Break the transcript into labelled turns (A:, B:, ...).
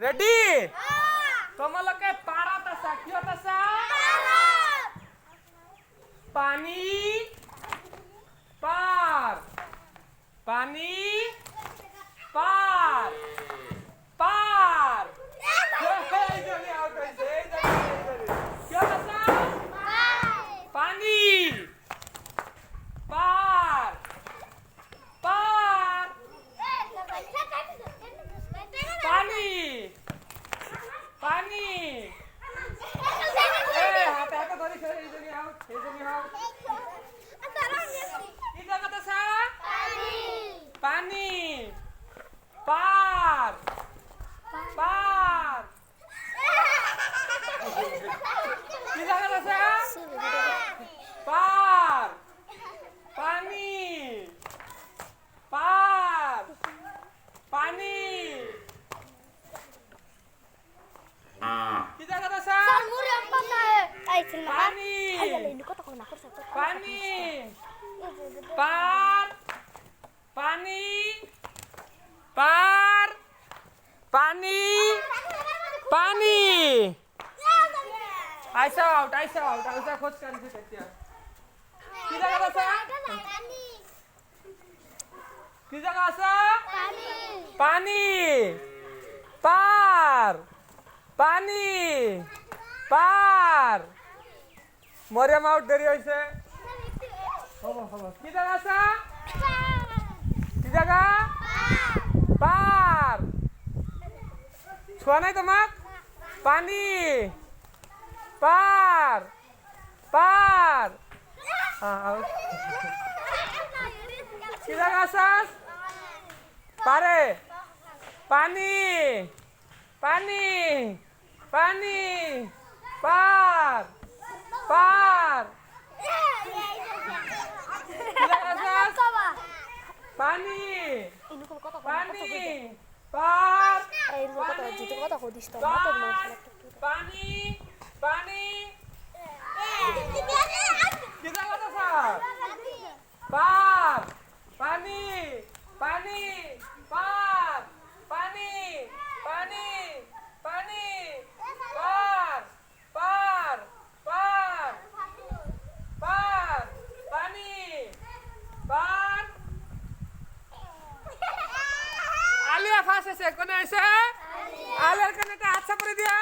A: ready তোমালোকে পারাত আছা কিহত আছা পানি পার পানি পার পার এই জনি আউট হইছে এই জনি কিহত আছা পানি পার পার পানি পানি এই হাতে হাতে ধরি খেলে এই জনি আউট কি জায়গাতে আছা পানি পার পার কি জায়গাতে আছা পার পানি পার পানি কি জায়গাতে আছা পানি পানি পার পানি পার পানি পানি আইসা আউট আইসা খোঁজ কানছি তেতিয়া কি জায়গা আছে কি জায়গা আছে পানি পার পানি পার মরিয়াম আউট দেরি হইছে হবো কি জায়গা আছে কি জায়গা পার ছোয়া নাই তোমাক পানি পার পার কি জায়গা আছাস পারে পানি পানি পানি পার পার কি জায়গা আছাস পানি পানি পার পানি পানি কি জায়গা আছাস পার পানি পানি পার পানি পানি পানি পার পার পার পার পানি পার আলিয়া ফাঁস আছে কোনে আছে আলিয়ার কানে একটা আচ্ছা করে দিয়া